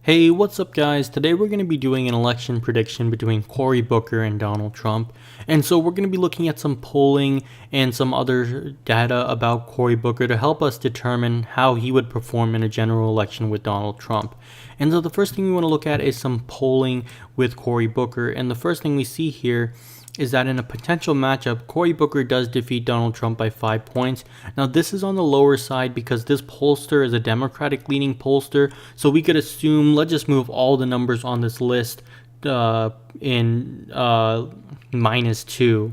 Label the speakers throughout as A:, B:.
A: Hey, what's up guys? Today we're going to be doing an election prediction between Cory Booker and Donald Trump. And so we're going to be looking at some polling and some other data about Cory Booker to help us determine how he would perform in a general election with Donald Trump. And so the first thing we want to look at is some polling with Cory Booker. And the first thing we see here is that in a potential matchup, Cory Booker does defeat Donald Trump by 5 points. Now, this is on the lower side because this pollster is a Democratic-leaning pollster, so we could assume, let's just move all the numbers on this list in -2.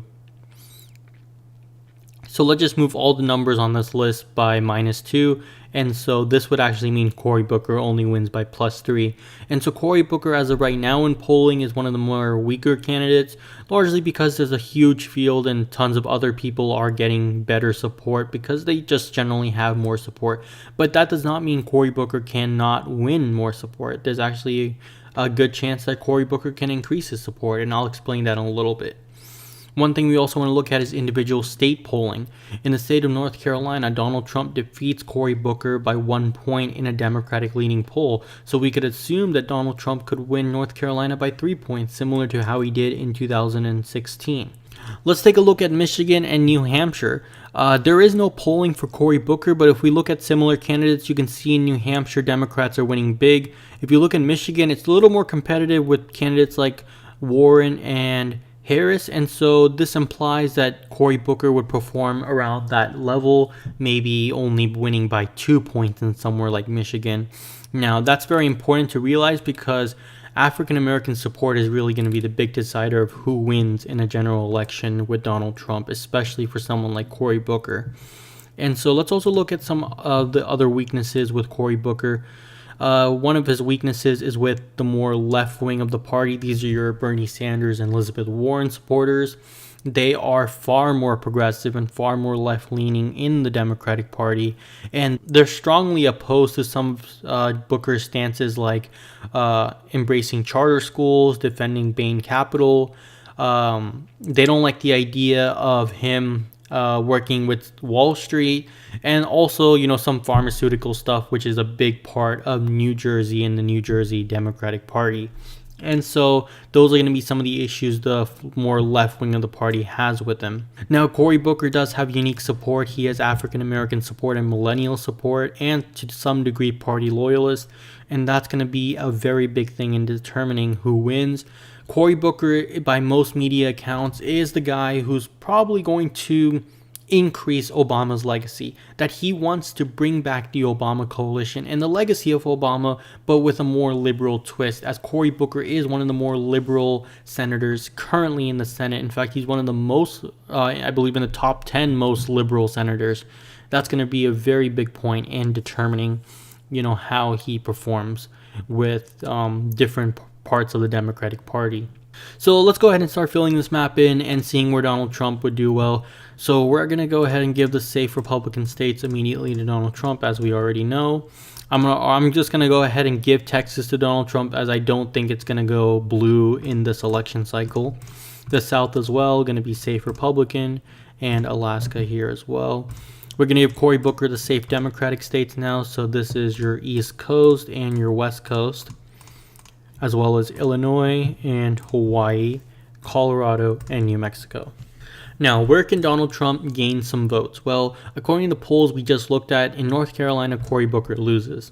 A: So let's just move all the numbers on this list by -2. And so this would actually mean Cory Booker only wins by +3. And so Cory Booker, as of right now in polling, is one of the more weaker candidates, largely because there's a huge field and tons of other people are getting better support because they just generally have more support. But that does not mean Cory Booker cannot win more support. There's actually a good chance that Cory Booker can increase his support, and I'll explain that in a little bit. One thing we also want to look at is individual state polling. In the state of North Carolina, Donald Trump defeats Cory Booker by 1 point in a Democratic-leaning poll, so we could assume that Donald Trump could win North Carolina by 3 points, similar to how he did in 2016. Let's take a look at Michigan and New Hampshire. There is no polling for Cory Booker, but if we look at similar candidates, you can see in New Hampshire, Democrats are winning big. If you look at Michigan, it's a little more competitive with candidates like Warren and Harris, and so this implies that Cory Booker would perform around that level, maybe only winning by 2 points in somewhere like Michigan. Now, that's very important to realize because African American support is really going to be the big decider of who wins in a general election with Donald Trump, especially for someone like Cory Booker. And so let's also look at some of the other weaknesses with Cory Booker. One of his weaknesses is with the more left wing of the party. These are your Bernie Sanders and Elizabeth Warren supporters. They are far more progressive and far more left-leaning in the Democratic Party, and they're strongly opposed to some of Booker's stances like embracing charter schools, defending Bain Capital. They don't like the idea of him working with Wall Street, and also, some pharmaceutical stuff, which is a big part of New Jersey and the New Jersey Democratic Party. And so those are going to be some of the issues the more left wing of the party has with him. Now, Cory Booker does have unique support. He has African American support and millennial support, and to some degree party loyalists, and that's going to be a very big thing in determining who wins. Cory Booker, by most media accounts, is the guy who's probably going to increase Obama's legacy, that he wants to bring back the Obama coalition and the legacy of Obama, but with a more liberal twist, as Cory Booker is one of the more liberal senators currently in the Senate. In fact, he's one of the most, I believe, in the top 10 most liberal senators. That's going to be a very big point in determining, how he performs with different parts of the Democratic Party. So let's go ahead and start filling this map in and seeing where Donald Trump would do well. So we're going to go ahead and give the safe Republican states immediately to Donald Trump, as we already know. I'm just going to go ahead and give Texas to Donald Trump, as I don't think it's going to go blue in this election cycle. The South as well, going to be safe Republican, and Alaska here as well. We're going to give Cory Booker the safe Democratic states now. So this is your East Coast and your West Coast, as well as Illinois and Hawaii, Colorado, and New Mexico. Now, where can Donald Trump gain some votes? Well, according to the polls we just looked at, in North Carolina, Cory Booker loses.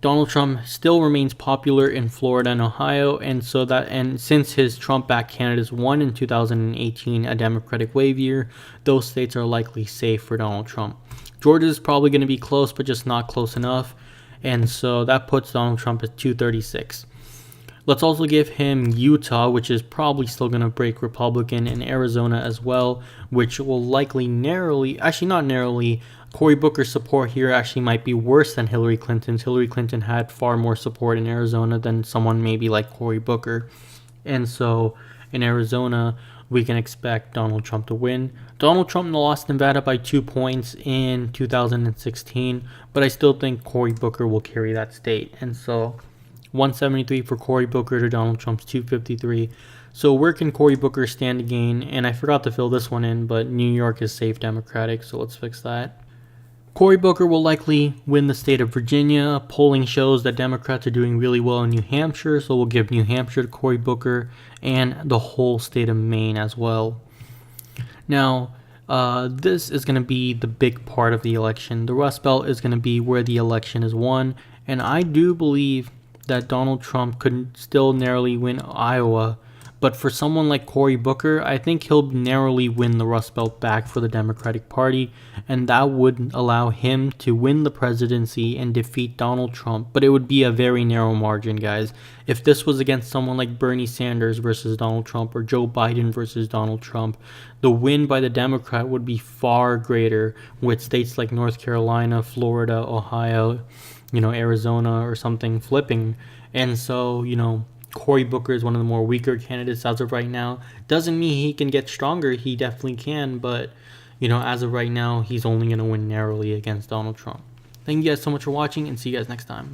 A: Donald Trump still remains popular in Florida and Ohio, and since his Trump-backed candidates won in 2018, a Democratic wave year, those states are likely safe for Donald Trump. Georgia is probably going to be close, but just not close enough, and so that puts Donald Trump at 236. Let's also give him Utah, which is probably still going to break Republican, and Arizona as well, which will likely Cory Booker's support here actually might be worse than Hillary Clinton's. Hillary Clinton had far more support in Arizona than someone maybe like Cory Booker. And so in Arizona, we can expect Donald Trump to win. Donald Trump lost Nevada by 2 points in 2016, but I still think Cory Booker will carry that state. And so 173 for Cory Booker to Donald Trump's 253. So where can Cory Booker stand to gain? And I forgot to fill this one in, but New York is safe Democratic, so let's fix that. Cory Booker will likely win the state of Virginia. Polling shows that Democrats are doing really well in New Hampshire, so we'll give New Hampshire to Cory Booker and the whole state of Maine as well. Now, this is going to be the big part of the election. The Rust Belt is going to be where the election is won, and I do believe that Donald Trump could still narrowly win Iowa. But for someone like Cory Booker, I think he'll narrowly win the Rust Belt back for the Democratic Party, and that would allow him to win the presidency and defeat Donald Trump. But it would be a very narrow margin, guys. If this was against someone like Bernie Sanders versus Donald Trump or Joe Biden versus Donald Trump, the win by the Democrat would be far greater, with states like North Carolina, Florida, Ohio, Arizona or something flipping. And so, Cory Booker is one of the more weaker candidates as of right now. Doesn't mean he can get stronger. He definitely can. But, as of right now, he's only going to win narrowly against Donald Trump. Thank you guys so much for watching, and see you guys next time.